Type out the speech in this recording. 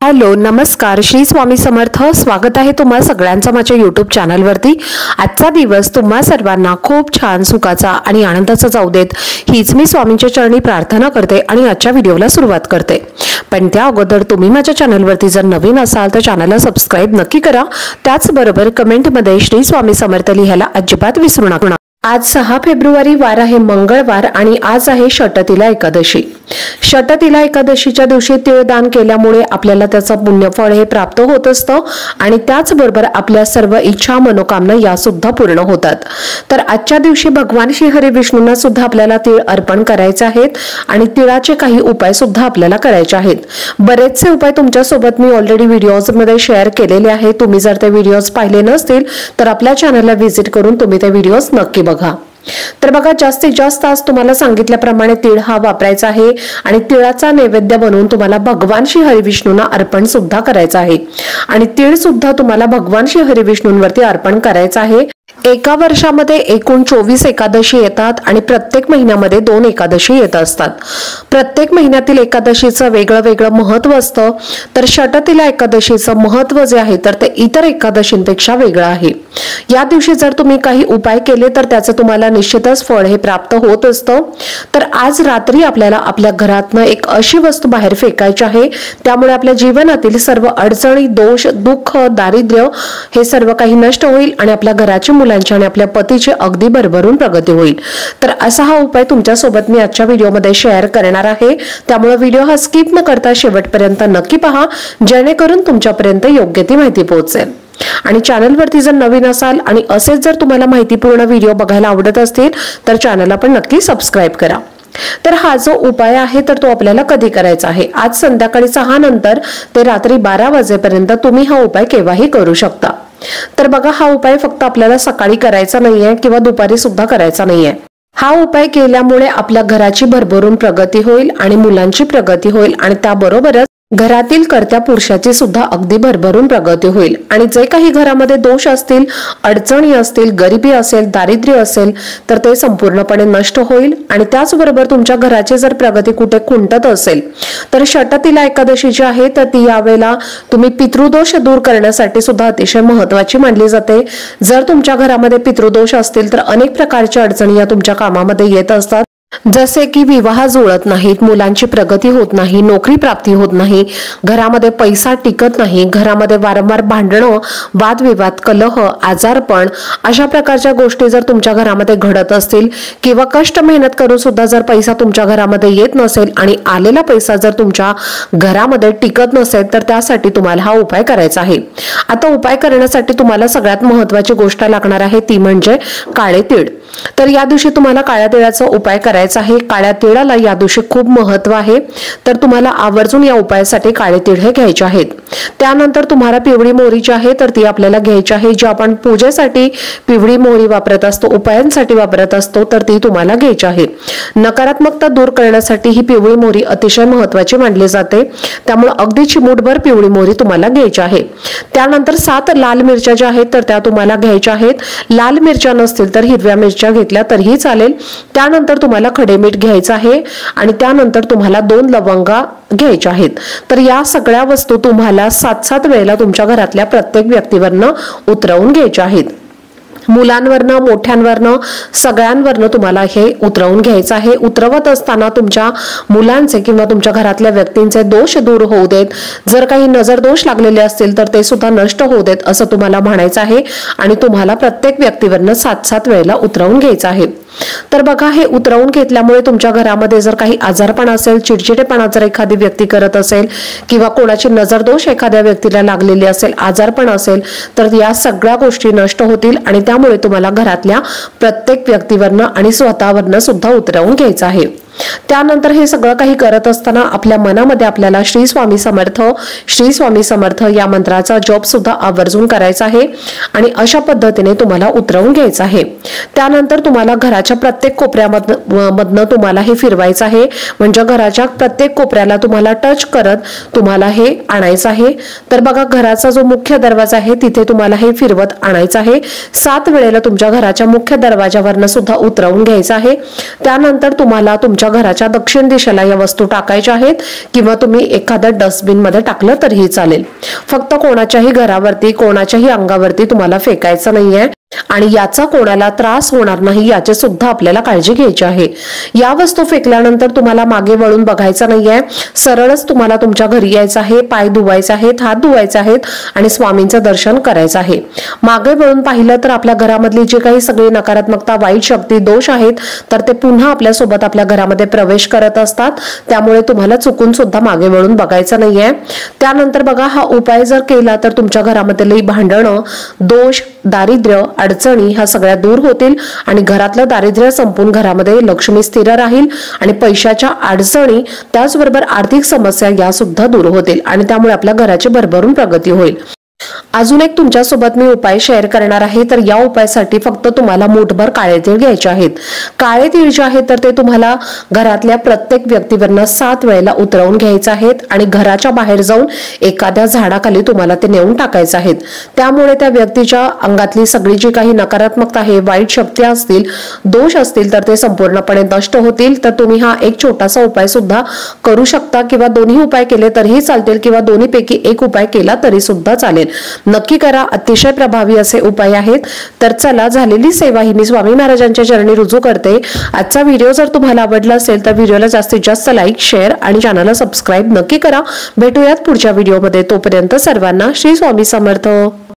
Hello नमस्कार श्री स्वामी समर्थ। स्वागत आहे तुम्हा सगळ्यांचं माझ्या YouTube चॅनलवरती। आजचा दिवस तुम्हा सर्वांना खूप छान सुखाचा आणि आनंदाचा जाऊ देत हीच मी स्वामींच्या चरणी प्रार्थना करते आणि आजच्या व्हिडिओला सुरुवात करते। पण त्या अगोदर तुम्ही माझ्या चॅनलवरती जर नवीन असाल तर चॅनलला सबस्क्राइब नक्की करा। त्याचबरोबर कमेंटमध्ये श्री स्वामी समर्थ लिहायला अजिबात विसरू नका। आज 6 फेब्रुवारी वार आहे मंगळवार आणि आज आहे षटतिला एकादशी। षटतिला एकादशीच्या दिवशी तीळ दान केल्यामुळे आपल्याला त्याचं पुण्यफळ हे प्राप्त होत असतं आणि त्याचबरोबर आपल्या सर्व इच्छा मनोकामना या सुद्धा पूर्ण होतात। तर आजच्या दिवशी भगवान श्री हरी विष्णूंना सुद्धा आपल्याला तीळ अर्पण करायचे आहेत आणि तिळाचे काही उपाय सुद्धा आपल्याला करायचे आहेत। बरेचसे उपाय तुमच्या सोबत मी ऑलरेडी व्हिडिओज मध्ये शेअर केलेले आहेत। तुम्ही जर ते व्हिडिओज पाहिले नसतील तर आपल्या चॅनलला व्हिजिट करून तुम्ही ते व्हिडिओज नक्की बघा। तर बघा जास्तीत जास्त आज तुम्हाला सांगितल्याप्रमाणे तीळ हा वापरायचा आहे आणि तिळाचा नैवेद्य बनवून तुम्हाला भगवान श्री हरी विष्णूंना अर्पण सुद्धा करायचा आहे आणि तीळ सुद्धा तुम्हाला भगवान श्री हरी विष्णूंवरती अर्पण करायचा आहे। एका वर्षामध्ये एकूण 24 एकादशी येतात आणि प्रत्येक महिन्यामध्ये 2 एकादशी येत असतात। प्रत्येक महिन्यातील एकादशीचं वेगळं वेगळं महत्त्व असतं। तर षटतिला एकादशीचं महत्त्व जे आहे तर ते इतर एकादशींपेक्षा वेगळं आहे। या दिवशी जर तुम्ही काही उपाय केले तर त्याचं तुम्हाला निश्चितच फळ हे प्राप्त होत असतं। तर आज रात्री आपल्याला आपल्या घरातनं एक अशी वस्तू बाहेर फेकायची आहे त्यामुळे आपल्या जीवनातील सर्व अडचणी दोष दुःख दारिद्र्य हे सर्व काही नष्ट होईल आणि आपल्या घराची मुलांची आणि आपल्या पतीची अगदी भरभरून प्रगती होईल। तर असा हा उपाय तुमच्या सोबत मी आजच्या व्हिडिओमध्ये शेअर करणार आहे। त्यामुळे व्हिडिओ हा स्किप न करता शेवटपर्यंत नक्की पहा जेणेकरून तुमच्यापर्यंत योग्य ती माहिती पोहोचेल। आणि चॅनलवरती जर नवीन असाल आणि असेच जर तुम्हाला माहितीपूर्ण व्हिडिओ बघायला आवडत असतील तर चॅनलला पण नक्की सबस्क्राइब करा। तर हा जो उपाय आहे तर तो आपल्याला कधी करायचा आहे? आज संध्याकाळी 6 नंतर ते रात्री 12 वाजेपर्यंत तुम्ही हा उपाय केव्हाही करू शकता। तर बघा हा उपाय फक्त आपल्याला सकाळी करायचा नाहीये किंवा दुपारी सुद्धा करायचा नाहीये। हा उपाय केल्यामुळे आपल्या घराची भरभरून प्रगती होईल आणि मुलांची प्रगती होईल आणि त्याबरोबरच घरातील कर्त्या पुरुषाची सुद्धा अगदी भरभरून प्रगती होईल आणि जे काही घरामध्ये दोष असतील अडचणी असतील गरिबी असेल दारिद्र्य असेल तर ते संपूर्णपणे नष्ट होईल आणि त्याचबरोबर तुमच्या घराची जर प्रगती कुठे खुंटत असेल तर षटतिला एकादशी जी आहे तर ती यावेळेला तुम्ही पितृदोष दूर करण्यासाठी सुद्धा अतिशय महत्त्वाची मानली जाते। जर तुमच्या घरामध्ये पितृदोष असतील तर अनेक प्रकारच्या अडचणी या तुमच्या कामामध्ये येत असतात, जसे की विवाह जुळत नाहीत, मुलांची प्रगती होत नाही, नोकरी प्राप्ती होत नाही, घरामध्ये पैसा टिकत नाही, घरामध्ये वारंवार भांडणं वादविवाद कलह आजारपण अशा प्रकारच्या गोष्टी जर तुमच्या घरामध्ये घडत असतील किंवा कष्ट मेहनत करून सुद्धा जर पैसा तुमच्या घरामध्ये येत नसेल आणि आलेला पैसा जर तुमच्या घरामध्ये टिकत नसेल तर त्यासाठी तुम्हाला हा उपाय करायचा आहे। आता उपाय करण्यासाठी तुम्हाला सगळ्यात महत्त्वाची गोष्ट लागणार आहे ती म्हणजे काळे तीळ। तर या दिवशी तुम्हाला काळ्या तिळाचा उपाय करायचा आहे। काळ्या तिळाला या दिवशी खूप महत्त्व आहे तर तुम्हाला आवर्जून या उपायासाठी काळे तीळ हे घ्यायचे आहेत। त्यानंतर तुम्हाला पिवळी मोहरी जी आहे तर ती आपल्याला घ्यायची आहे। जी आपण पूजेसाठी पिवळी मोहरी वापरत असतो उपायांसाठी वापरत असतो तर ती तुम्हाला घ्यायची आहे। नकारात्मकता दूर करण्यासाठी ही पिवळी मोहरी अतिशय महत्त्वाची मानली जाते त्यामुळे अगदी चिमूटभर पिवळी मोहरी तुम्हाला घ्यायची आहे। त्यानंतर 7 लाल मिरच्या ज्या आहेत तर त्या तुम्हाला घ्यायच्या आहेत। लाल मिरच्या नसतील तर हिरव्या मिरच्या घेतल्या तरीही चालेल। त्यानंतर तुम्हाला खडे मीठ घ्यायचं आहे आणि त्यानंतर तुम्हाला 2 लवंगा घ्यायच्या आहेत। तर या सगळ्या वस्तू तुम्हाला 7-7 वेळेला तुमच्या घरातल्या प्रत्येक व्यक्तीवरनं उतरवून घ्यायच्या आहेत। मुलांवरनं मोठ्यांवरनं सगळ्यांवरनं तुम्हाला हे उतरवून घ्यायचं आहे। उतरवत असताना तुमच्या मुलांचे किंवा तुमच्या घरातल्या व्यक्तींचे दोष दूर होऊ देत, जर काही नजर दोष लागलेले असतील तर ते सुद्धा नष्ट होऊ देत असं तुम्हाला म्हणायचं आहे आणि तुम्हाला प्रत्येक व्यक्तीवरनं 7-7 वेळेला उतरवून घ्यायचं आहे। तर बघा हे उतरवून घेतल्यामुळे तुमच्या घरामध्ये जर काही आजारपण असेल चिडचिडेपणा जर एखादी व्यक्ती करत असेल किंवा कोणाची नजर दोष एखाद्या व्यक्तीला लागलेली असेल आजारपण असेल तर या सगळ्या गोष्टी नष्ट होतील आणि त्यामुळे तुम्हाला घरातल्या प्रत्येक व्यक्तीवरनं आणि स्वतःवरनं सुद्धा उतरवून घ्यायचं आहे। त्यानंतर हे सगळं काही करत असताना आपल्या मनामध्ये आपल्याला श्री स्वामी समर्थ या मंत्राचा जप सुद्धा आवर्जून करायचा आहे आणि अशा पद्धतीने तुम्हाला उतरवून घ्यायचं आहे। त्यानंतर तुम्हाला घराच्या प्रत्येक कोपऱ्यामधनं तुम्हाला हे फिरवायचं आहे म्हणजे घराच्या प्रत्येक कोपऱ्याला तुम्हाला टच करत तुम्हाला हे आणायचं आहे। तर बघा घराचा जो मुख्य दरवाजा आहे तिथे तुम्हाला हे फिरवत आणायचं आहे। 7 वेळेला तुमच्या घराच्या मुख्य दरवाजावरनं सुद्धा उतरवून घ्यायचं आहे। त्यानंतर तुम्हाला तुमच्या तुमच्या घराच्या दक्षिण दिशेला या वस्तू टाकायच्या आहेत किंवा तुम्ही एखाद्या डस्टबिन मध्ये टाकलं तरीही चालेल। फक्त कोणाच्याही घरावरती कोणाच्याही अंगावरती तुम्हाला फेकायचं नाहीये आणि याचा कोणाला त्रास होणार नाही याची सुद्धा आपल्याला काळजी घ्यायची आहे। या वस्तू फेकल्यानंतर तुम्हाला मागे वळून बघायचं नाहीये, सरळच तुम्हाला तुमच्या घरी यायचं आहे, पाय धुवायचे आहेत, हात धुवायचे आहेत आणि स्वामींचं दर्शन करायचं आहे। मागे वळून पाहिलं तर आपल्या घरामधली जी काही सगळी नकारात्मकता, वाईट शक्ती, दोष आहेत तर ते पुन्हा आपल्या सोबत आपल्या घरामध्ये प्रवेश करत असतात। त्यामुळे तुम्हाला चुकून सुद्धा मागे वळून बघायचं नाहीये। त्यानंतर बघा, हा उपाय जर केला तर तुमच्या घरामधली भांडणं, दोष, दारिद्र्य, अडचणी ह्या सगळ्या दूर होतील आणि घरातलं दारिद्र्य संपून घरामध्ये लक्ष्मी स्थिर राहील आणि पैशाच्या अडचणी त्याचबरोबर आर्थिक समस्या या सुद्धा दूर होतील आणि त्यामुळे आपल्या घराची भरभरून प्रगती होईल। अजून एक तुमच्यासोबत मी उपाय शेअर करणार आहे। तर या उपायासाठी फक्त तुम्हाला मूठभर काळे तीळ घ्यायचे आहेत। काळे तीळ जे आहेत तर ते तुम्हाला घरातल्या प्रत्येक व्यक्तीवरनं 7 वेळेला उतरवून घ्यायचे आहेत आणि घराच्या बाहेर जाऊन एखाद्या झाडाखाली तुम्हाला ते नेऊन टाकायचे आहेत। त्यामुळे त्या व्यक्तीच्या अंगातली सगळी जी काही नकारात्मकता आहे, वाईट शक्ती असतील, दोष असतील तर ते संपूर्णपणे नष्ट होतील। तर तुम्ही हा एक छोटासा उपाय सुद्धा करू शकता किंवा दोन्ही उपाय केले तरीही चालतील किंवा दोन्हीपैकी एक उपाय केला तरी सुद्धा चालेल। नक्की करा, अतिशय प्रभावी असे उपाय आहेत। तर चला, झालेली सेवा ही मी स्वामी महाराजांच्या चरणी रुजू करते। आजचा व्हिडिओ जर तुम्हाला आवडला असेल तर व्हिडिओला जास्तीत जास्त लाईक, शेअर आणि चॅनलला सबस्क्राईब नक्की करा। भेटूयात पुढच्या व्हिडिओमध्ये, तोपर्यंत सर्वांना श्री स्वामी समर्थ।